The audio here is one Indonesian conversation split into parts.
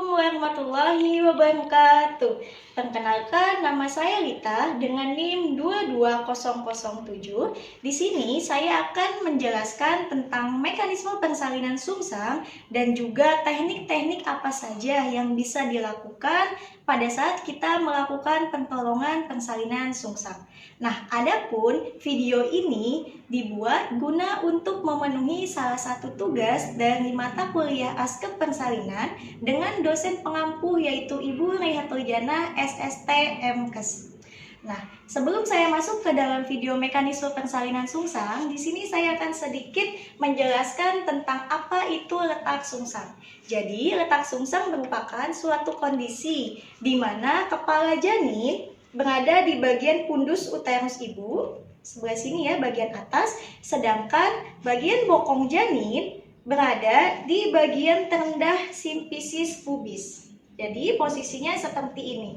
Assalamualaikum warahmatullahi wabarakatuh. Perkenalkan, nama saya Lita dengan NIM 22007. Di sini saya akan menjelaskan tentang mekanisme persalinan sungsang dan juga teknik-teknik apa saja yang bisa dilakukan pada saat kita melakukan pertolongan persalinan sungsang. Nah, adapun video ini dibuat guna untuk memenuhi salah satu tugas dari mata kuliah Askep Persalinan dengan dosen pengampu yaitu Ibu Rehatliana SST MKes. Nah, sebelum saya masuk ke dalam video mekanisme persalinan sungsang, di sini saya akan sedikit menjelaskan tentang apa itu letak sungsang. Jadi, letak sungsang merupakan suatu kondisi di mana kepala janin berada di bagian fundus uterus ibu, sebelah sini ya, bagian atas, sedangkan bagian bokong janin berada di bagian terendah simfisis pubis. Jadi posisinya seperti ini,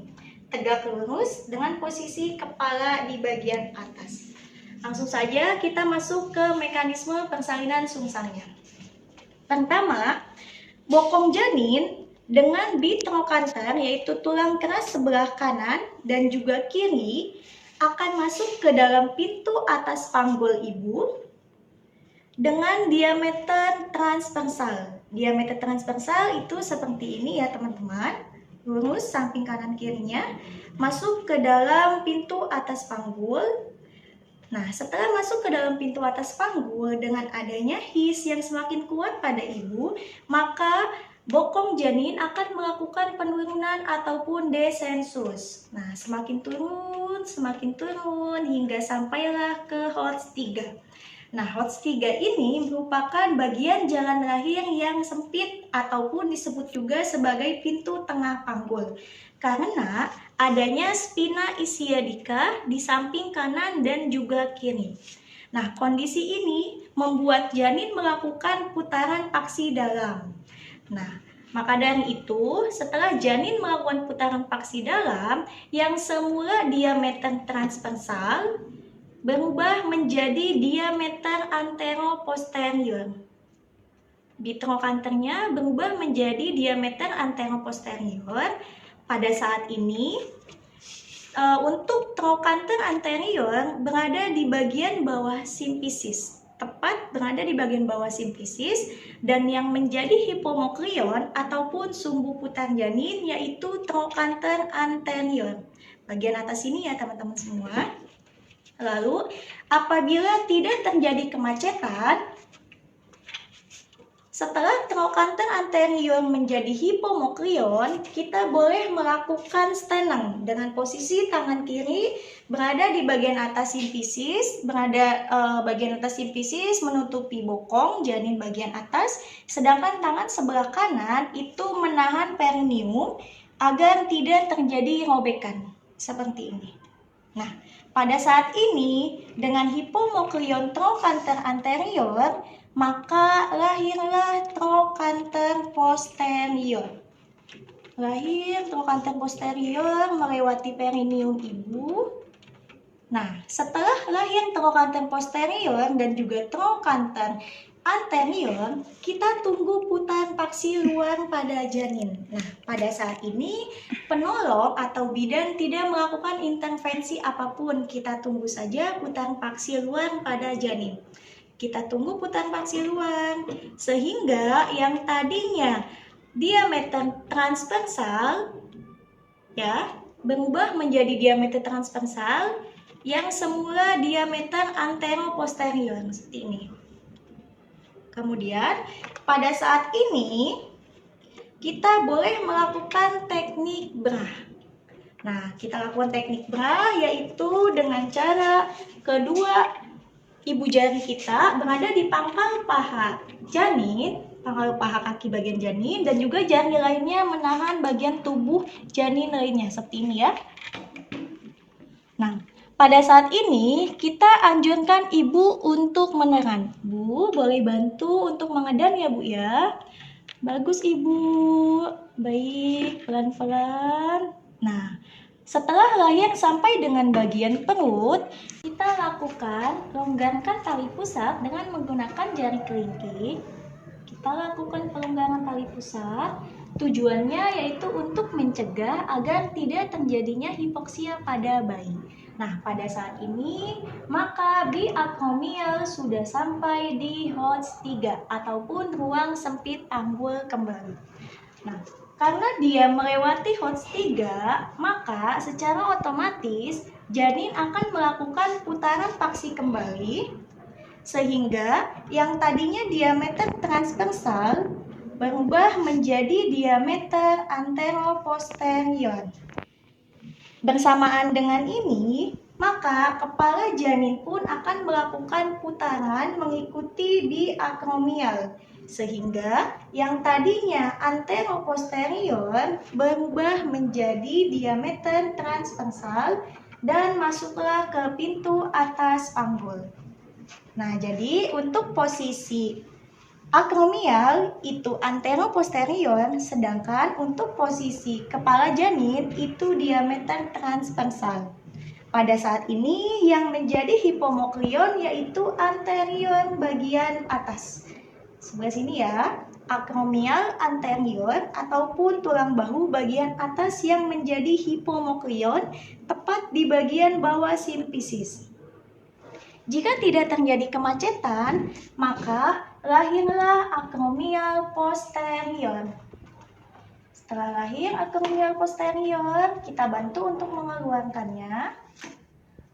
tegak lurus dengan posisi kepala di bagian atas. Langsung saja kita masuk ke mekanisme persalinan sungsangnya. Pertama, bokong janin dengan bitrokanter yaitu tulang keras sebelah kanan dan juga kiri akan masuk ke dalam pintu atas panggul ibu dengan diameter transversal. Diameter transversal itu seperti ini ya teman-teman, lurus samping kanan kirinya, masuk ke dalam pintu atas panggul. Nah, setelah masuk ke dalam pintu atas panggul dengan adanya his yang semakin kuat pada ibu, maka bokong janin akan melakukan penurunan ataupun desensus. Nah, semakin turun hingga sampailah ke HOTS 3. Nah, HOTS 3 ini merupakan bagian jalan lahir yang sempit ataupun disebut juga sebagai pintu tengah panggul karena adanya spina ischiadica di samping kanan dan juga kiri. Nah, kondisi ini membuat janin melakukan putaran paksi dalam. Nah, maka dari itu, setelah janin melakukan putaran paksi dalam yang semula diameter transversal berubah menjadi diameter antero-posterior. Bitrokanternya berubah menjadi diameter antero-posterior. Pada saat ini, untuk trokanter anterior berada di bagian bawah simfisis, tepat berada di bagian bawah simfisis, dan yang menjadi hipomokrion ataupun sumbu putar janin yaitu trokanter anterior. Bagian atas ini ya teman-teman semua. Lalu, apabila tidak terjadi kemacetan, setelah trokanter anterior menjadi hipomokrion, kita boleh melakukan steneng dengan posisi tangan kiri berada di bagian atas simfisis, bagian atas simfisis menutupi bokong janin bagian atas, sedangkan tangan sebelah kanan itu menahan perineum agar tidak terjadi robekan seperti ini. Nah, pada saat ini dengan hipomokrion trokanter anterior, maka lahirlah trokanter posterior. Lahir trokanter posterior melewati perineum ibu. Nah, setelah lahir trokanter posterior dan juga trokanter anterior, kita tunggu putaran paksi luar pada janin. Nah, pada saat ini penolong atau bidan tidak melakukan intervensi apapun. Kita tunggu saja putaran paksi luar pada janin. Kita tunggu putaran paksi luar sehingga yang tadinya diameter transversal ya berubah menjadi diameter transversal yang semula diameter antero-posterior seperti ini. Kemudian pada saat ini kita boleh melakukan teknik bra. Nah, kita lakukan teknik bra yaitu dengan cara kedua ibu jari kita berada di pangkal paha janin, pangkal paha kaki bagian janin, dan juga jari lainnya menahan bagian tubuh janin lainnya seperti ini ya. Nah, pada saat ini kita anjurkan ibu untuk meneran. Bu, boleh bantu untuk mengedan ya Bu ya. Bagus Ibu. Baik, pelan-pelan. Nah, setelah lahir sampai dengan bagian perut, kita lakukan longgarkan tali pusat dengan menggunakan jari kelingking. Kita lakukan pelonggaran tali pusat Tujuannya yaitu untuk mencegah agar tidak terjadinya hipoksia pada bayi. Nah, pada saat ini, maka biakromial sudah sampai di HOTS 3 ataupun ruang sempit panggul kembali. Nah, karena dia melewati HOTS 3, maka secara otomatis janin akan melakukan putaran paksi kembali sehingga yang tadinya diameter transversal berubah menjadi diameter anteroposterior. Bersamaan dengan ini, maka kepala janin pun akan melakukan putaran mengikuti biakromial, sehingga yang tadinya anteroposterior berubah menjadi diameter transversal dan masuklah ke pintu atas panggul. Nah, jadi untuk posisi akromial itu anteroposterior, sedangkan untuk posisi kepala janin itu diameter transversal. Pada saat ini yang menjadi hipomokrion yaitu anterior bagian atas. Sebelah sini ya, akromial anterior ataupun tulang bahu bagian atas yang menjadi hipomokrion tepat di bagian bawah simfisis. Jika tidak terjadi kemacetan, maka lahirlah akromial posterior. Setelah lahir akromial posterior, kita bantu untuk mengeluarkannya.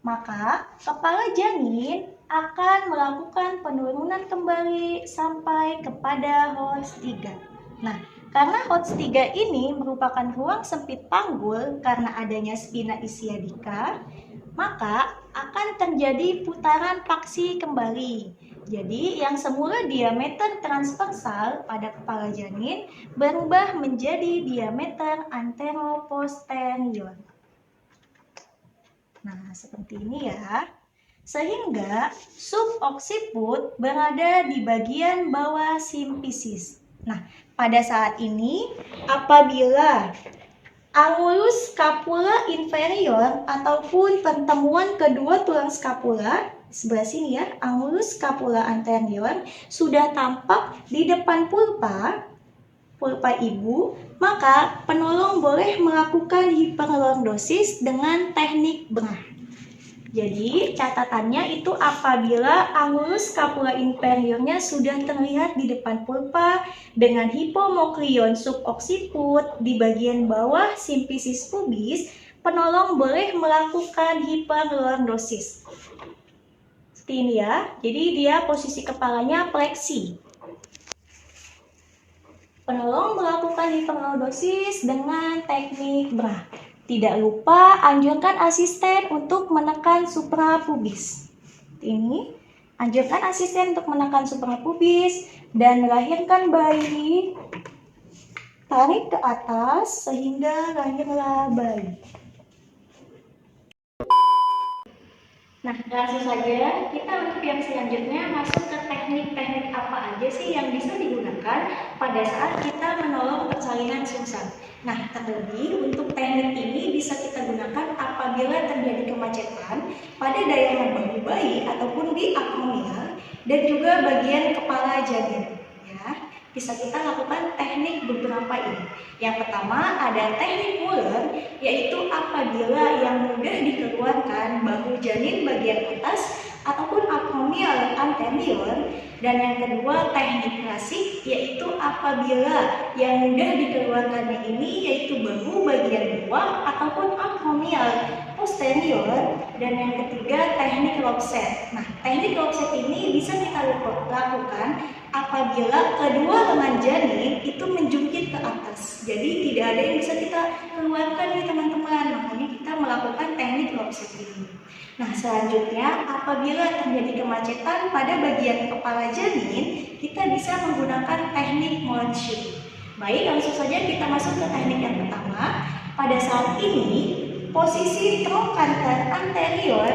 Maka kepala janin akan melakukan penurunan kembali sampai kepada HOTS 3. Nah, karena HOTS 3 ini merupakan ruang sempit panggul karena adanya spina ischiadica, maka akan terjadi putaran paksi kembali. Jadi yang semula diameter transversal pada kepala janin berubah menjadi diameter anteroposterior. Nah, seperti ini ya. Sehingga subocciput berada di bagian bawah simfisis. Nah, pada saat ini apabila angulus scapula inferior ataupun pertemuan kedua tulang scapula sebelah sini ya, angulus scapula anterior sudah tampak di depan pulpa ibu, maka penolong boleh melakukan hiperlordosis dengan teknik BRAH. Jadi catatannya itu apabila angulus scapula inferiornya sudah terlihat di depan pulpa dengan hipomokrion subocciput di bagian bawah simfisis pubis, penolong boleh melakukan hiperlordosis. Seperti ini ya, jadi dia posisi kepalanya fleksi. Penolong melakukan hiperlordosis dengan teknik BRAH. Tidak lupa anjurkan asisten untuk menekan suprapubis. Ini, anjurkan asisten untuk menekan suprapubis dan lahirkan bayi. Tarik ke atas sehingga lahirlah bayi. Nah, langsung saja kita untuk yang selanjutnya masuk ke teknik-teknik apa aja sih yang bisa digunakan pada saat kita menolong persalinan sungsang. Nah, terlebih untuk teknik ini bisa kita gunakan apabila terjadi kemacetan pada daerah bahu bayi ataupun di akromial dan juga bagian kepala janin. Ya, bisa kita lakukan teknik beberapa ini. Yang pertama ada teknik Muller, yaitu apabila yang mudah dikeluarkan bahu janin bagian atas ataupun akromial anterior, dan yang kedua teknik klasik, yaitu apabila yang mudah dikeluarkannya ini yaitu bahu bagian bawah ataupun akromial posterior, dan yang ketiga teknik Lopset. Nah, teknik Lopset ini bisa kita lakukan apabila kedua lengan janin itu menjungkit ke atas. Jadi tidak ada yang bisa kita keluarkan nih teman-teman, makanya kita melakukan teknik Lopset ini. Nah, selanjutnya apabila terjadi kemacetan pada bagian kepala janin, kita bisa menggunakan teknik Monschut. Baik, langsung saja kita masuk ke teknik yang pertama. Pada saat ini, posisi trochanter anterior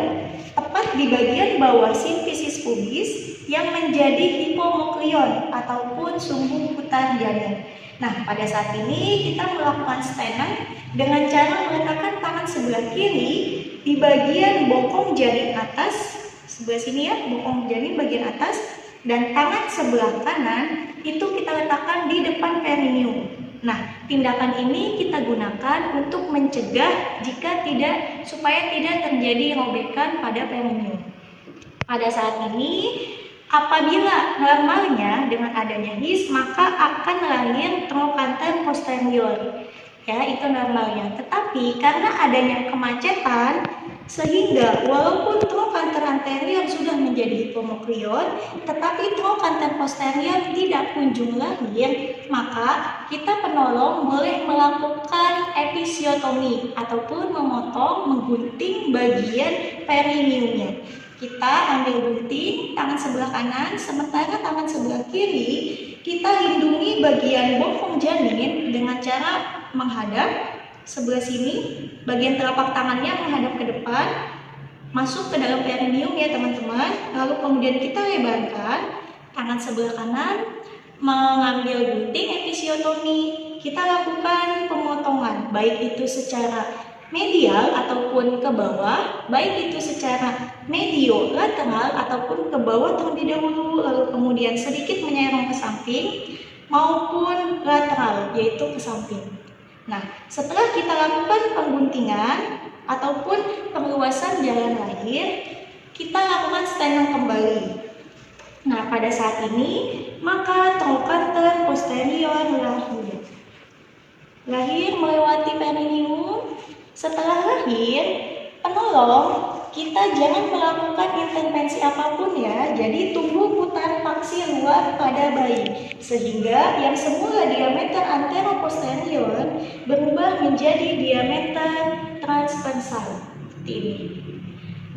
tepat di bagian bawah simfisis pubis yang menjadi hipomokrion ataupun sumbu putar janin. Nah, pada saat ini kita melakukan stand dengan cara meletakkan tangan sebelah kiri di bagian bokong janin atas, sebelah sini ya, bokong janin bagian atas, dan tangan sebelah kanan itu kita letakkan di depan perineum. Nah, tindakan ini kita gunakan untuk mencegah supaya tidak terjadi robekan pada perineum. Pada saat ini, apabila normalnya dengan adanya HIS, maka akan lahir trochanter posterior. Ya, itu normalnya. Tetapi karena adanya kemacetan, sehingga walaupun trochanter anterior sudah menjadi hipomokrion, tetapi trochanter posterior tidak kunjung lahir, maka kita penolong boleh melakukan episiotomi ataupun menggunting bagian perineumnya. Kita ambil gunting tangan sebelah kanan, sementara tangan sebelah kiri kita lindungi bagian bokong janin dengan cara menghadap sebelah sini, bagian telapak tangannya menghadap ke depan, masuk ke dalam perineum ya teman-teman. Lalu kemudian kita lebarkan tangan sebelah kanan, mengambil gunting episiotomi. Kita lakukan pemotongan, baik itu secara medial ataupun ke bawah, baik itu secara medio lateral ataupun ke bawah terlebih dahulu, lalu kemudian sedikit menyerong ke samping maupun lateral, yaitu ke samping. Nah, setelah kita lakukan pengguntingan ataupun perluasan jalan lahir, kita lakukan stenum kembali. Nah, pada saat ini maka trochanter posterior lahir melewati perineum. Setelah lahir, penolong kita jangan melakukan intervensi apapun ya. Jadi tunggu putaran paksi luar pada bayi, sehingga yang semula diameter antero-posterior berubah menjadi diameter transversal seperti ini.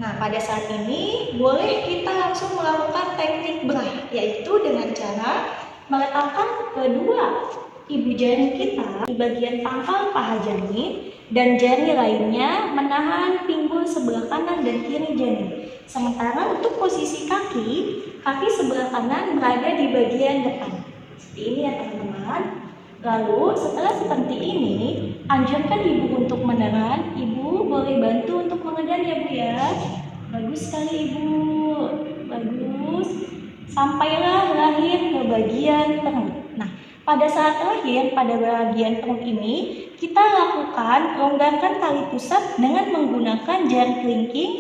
Nah, pada saat ini boleh kita langsung melakukan teknik berah, yaitu dengan cara meletakkan kedua ibu jari kita di bagian pangkal paha janin dan jari lainnya menahan pinggul sebelah kanan dan kiri janin. Sementara untuk posisi kaki sebelah kanan berada di bagian depan. Seperti ini ya teman-teman. Lalu setelah seperti ini, anjurkan ibu untuk menelan. Ibu boleh bantu untuk mengedan ya Bu ya. Bagus sekali Ibu. Bagus. Sampailah lahir ke bagian perut. Nah, pada saat lahir pada bagian perut ini, kita lakukan longgarkan tali pusat dengan menggunakan jari kelingking.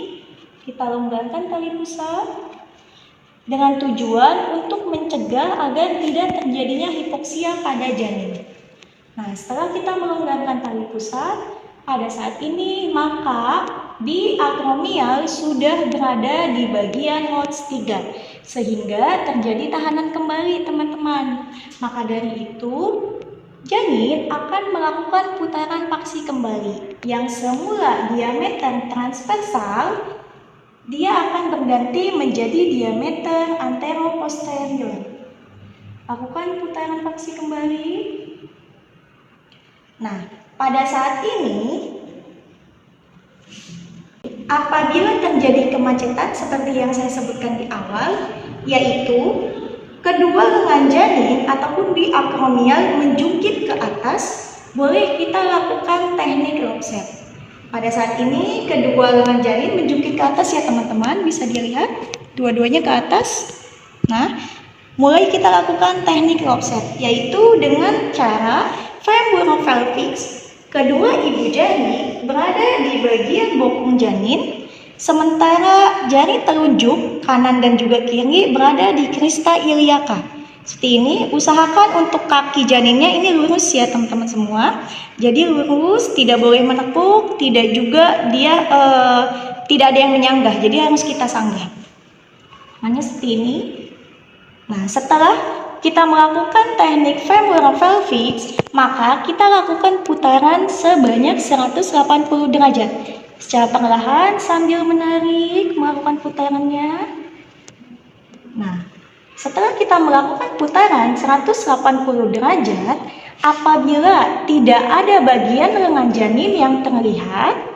Kita longgarkan tali pusat dengan tujuan untuk mencegah agar tidak terjadinya hipoksia pada janin. Nah, setelah kita melonggarkan tali pusat, pada saat ini maka di akromial sudah berada di bagian LOTS 3, sehingga terjadi tahanan kembali teman-teman. Maka dari itu, janin akan melakukan putaran paksi kembali yang semula diameter transversal, dia akan berganti menjadi diameter antero-posterior. Lakukan putaran paksi kembali. Nah, pada saat ini apabila terjadi kemacetan seperti yang saya sebutkan di awal, yaitu kedua lengan janin ataupun di akromial menjungkit ke atas, boleh kita lakukan teknik lopset. Pada saat ini kedua lengan janin menjungkit ke atas ya teman-teman, bisa dilihat dua-duanya ke atas. Nah, mulai kita lakukan teknik lopset, yaitu dengan cara femorovelvix. Kedua ibu jari berada di bagian bokong janin, sementara jari telunjuk kanan dan juga kiri berada di crista iliaca. Seperti ini, usahakan untuk kaki janinnya ini lurus ya teman-teman semua. Jadi lurus, tidak boleh menekuk, tidak juga dia tidak ada yang menyanggah. Jadi harus kita sanggah. Hanya seperti ini. Nah, setelah kita melakukan teknik femorovelvix, maka kita lakukan putaran sebanyak 180 derajat. Secara perlahan sambil menarik melakukan putarannya. Nah, setelah kita melakukan putaran 180 derajat, apabila tidak ada bagian lengan janin yang terlihat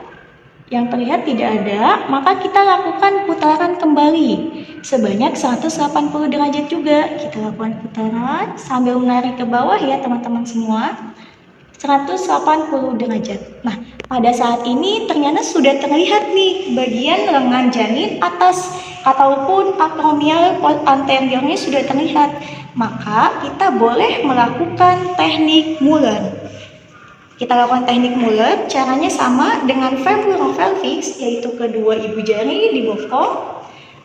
tidak ada, maka kita lakukan putaran kembali sebanyak 180 derajat juga. Kita lakukan putaran sambil menarik ke bawah ya teman-teman semua, 180 derajat. Nah, pada saat ini ternyata sudah terlihat nih bagian lengan janin atas ataupun akromial anteriornya sudah terlihat. maka kita boleh melakukan teknik Muller. Kita lakukan teknik Muller, caranya sama dengan femoral pelvis, yaitu kedua ibu jari dibokong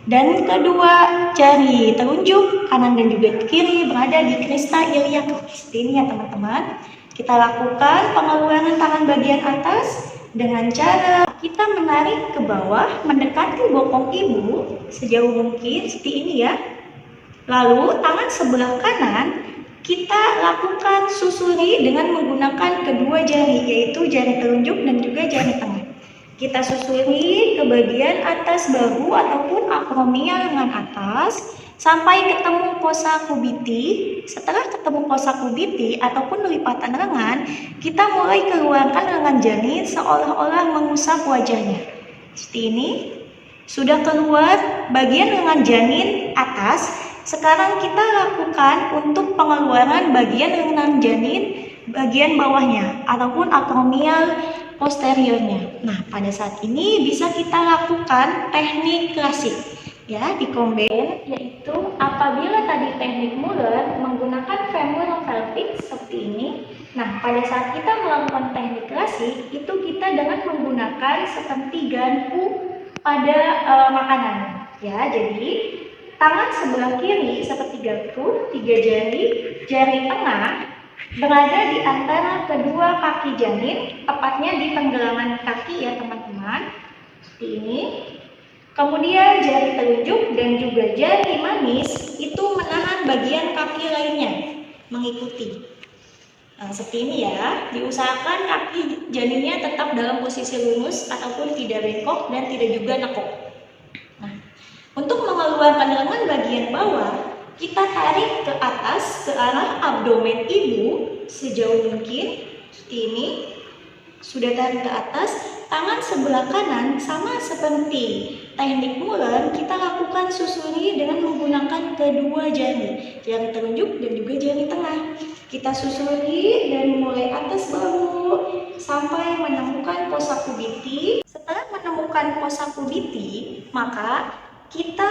dan kedua jari telunjuk kanan dan juga kiri berada di crista iliac. Seperti ini ya teman-teman. Kita lakukan pengeluaran tangan bagian atas dengan cara kita menarik ke bawah mendekati bokong ibu sejauh mungkin seperti ini ya. Lalu tangan sebelah kanan kita lakukan susuri dengan menggunakan kedua jari, yaitu jari telunjuk dan juga jari tengah. Kita susuri ke bagian atas bahu ataupun akromial lengan atas sampai ketemu fossa cubiti. Setelah ketemu fossa cubiti ataupun lipatan lengan, kita mulai keluarkan lengan janin seolah-olah mengusap wajahnya. Seperti ini. Sudah keluar bagian lengan janin atas. Sekarang kita lakukan untuk pengeluaran bagian lengan janin bagian bawahnya ataupun akromial posteriornya. Nah, pada saat ini bisa kita lakukan teknik klasik ya di combine, yaitu apabila tadi teknik Muller menggunakan femoral pelvis seperti ini. Nah, pada saat kita melakukan teknik klasik itu kita dengan menggunakan seperti garpu pada makanan ya. Jadi tangan sebelah kiri seperti garpu, 3 jari, jari tengah berada di antara kedua kaki janin, tepatnya di penggelangan kaki ya teman-teman, seperti ini. Kemudian jari telunjuk dan juga jari manis itu menahan bagian kaki lainnya, mengikuti. Nah, seperti ini ya, diusahakan kaki janinnya tetap dalam posisi lurus ataupun tidak bengkok dan tidak juga nekuk. Nah, untuk mengeluarkan lengan bagian bawah, kita tarik ke atas ke arah abdomen ibu sejauh mungkin, seperti ini. Sudah tarik ke atas, tangan sebelah kanan sama seperti teknik Muller, kita lakukan susuri dengan menggunakan kedua jari, jari telunjuk dan juga jari tengah. Kita susuri dari mulai atas bahu sampai menemukan fossa cubiti. Setelah menemukan fossa cubiti, maka kita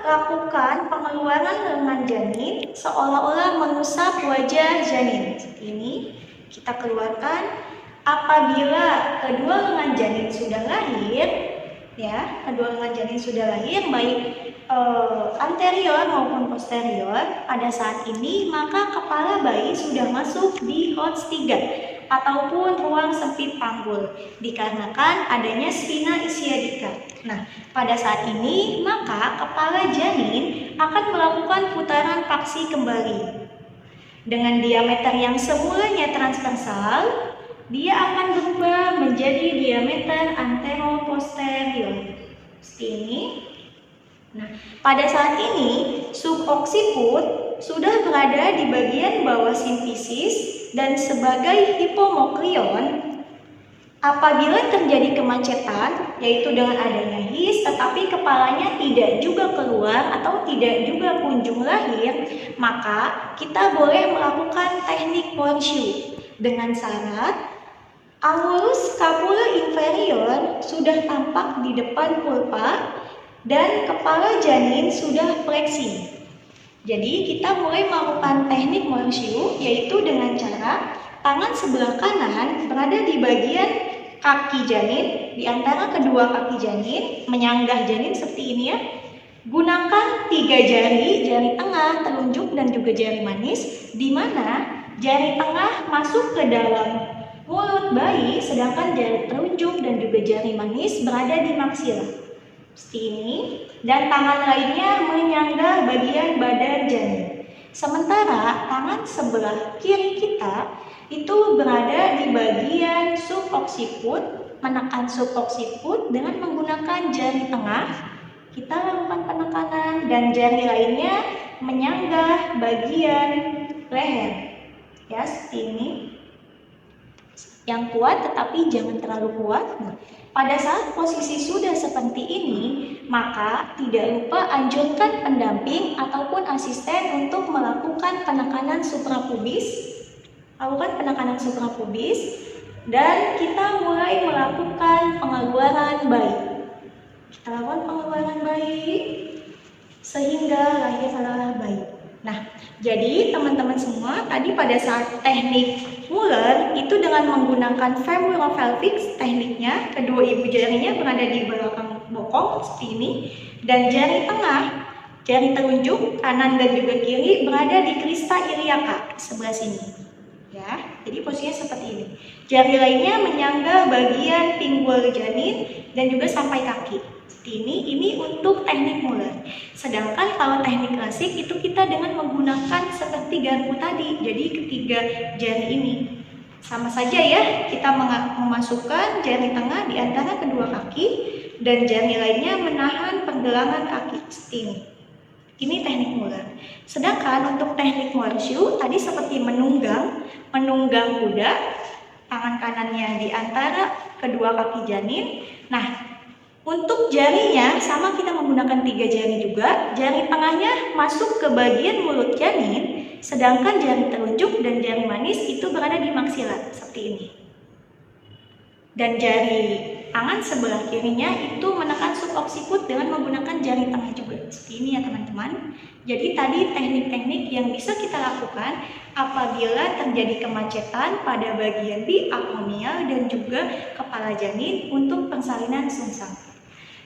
lakukan pengeluaran lengan janin seolah-olah mengusap wajah janin. Seperti ini, kita keluarkan. Apabila kedua lengan janin sudah lahir, ya, kedua lengan janin sudah lahir, baik anterior maupun posterior, pada saat ini maka kepala bayi sudah masuk di HOTS 3 ataupun ruang sempit panggul dikarenakan adanya spina ischiadica. Nah, pada saat ini maka kepala janin akan melakukan putaran paksi kembali dengan diameter yang semulanya transversal. Dia akan berubah menjadi diameter antero-posterior seperti ini. Nah, pada saat ini subocciput sudah berada di bagian bawah simfisis dan sebagai hipomoklion. Apabila terjadi kemacetan, yaitu dengan adanya his tetapi kepalanya tidak juga keluar atau tidak juga kunjung lahir, maka kita boleh melakukan teknik Porsche dengan syarat angulus scapula inferior sudah tampak di depan pulpa dan kepala janin sudah fleksi. Jadi kita mulai melakukan teknik Morshiu, yaitu dengan cara tangan sebelah kanan berada di bagian kaki janin, di antara kedua kaki janin, menyanggah janin seperti ini ya. Gunakan 3 jari, jari tengah, telunjuk dan juga jari manis, di mana jari tengah masuk ke dalam mulut bayi, sedangkan jari telunjuk dan juga jari manis berada di maksila. Seperti ini. Dan tangan lainnya menyanggah bagian badan janin. Sementara tangan sebelah kiri kita itu berada di bagian subocciput, menekan subocciput dengan menggunakan jari tengah. Kita lakukan penekanan dan jari lainnya menyanggah bagian leher. Ya, seperti ini. Yang kuat tetapi jangan terlalu kuat. Nah, pada saat posisi sudah seperti ini, maka tidak lupa anjurkan pendamping ataupun asisten untuk melakukan penekanan suprapubis. Lakukan penekanan suprapubis dan kita mulai melakukan pengeluaran bayi. Kita lakukan pengeluaran bayi sehingga lahirlah bayi. Nah, Jadi teman-teman semua, tadi pada saat teknik Muller itu dengan menggunakan femoropelvic tekniknya, kedua ibu jarinya berada di belakang bokong seperti ini, dan jari tengah, jari telunjuk kanan dan juga kiri berada di krista iliaka sebelah sini. Ya, jadi posisinya seperti ini. Jari lainnya menyangga bagian pinggul janin dan juga sampai kaki. Ini untuk teknik Muller. Sedangkan kalau teknik klasik itu kita dengan menggunakan seperti garpu tadi. Jadi ketiga jari ini sama saja ya, kita memasukkan jari tengah di antara kedua kaki dan jari lainnya menahan pergelangan kaki seperti ini. Ini teknik Muller. Sedangkan untuk teknik Horseshoe tadi seperti menunggang kuda, tangan kanannya di antara kedua kaki janin. Nah, untuk jarinya sama, kita menggunakan 3 jari juga. Jari tengahnya masuk ke bagian mulut janin, sedangkan jari telunjuk dan jari manis itu berada di maksilar seperti ini. Dan jari tangan sebelah kirinya itu menekan subocciput dengan menggunakan jari tengah juga seperti ini ya teman-teman. Jadi tadi teknik-teknik yang bisa kita lakukan apabila terjadi kemacetan pada bagian biakromial dan juga kepala janin untuk persalinan sungsang.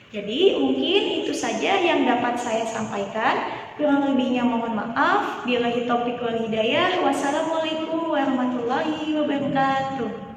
Jadi mungkin itu saja yang dapat saya sampaikan. Kurang lebihnya mohon maaf. Billahi taufiq wal hidayah. Wassalamualaikum warahmatullahi wabarakatuh.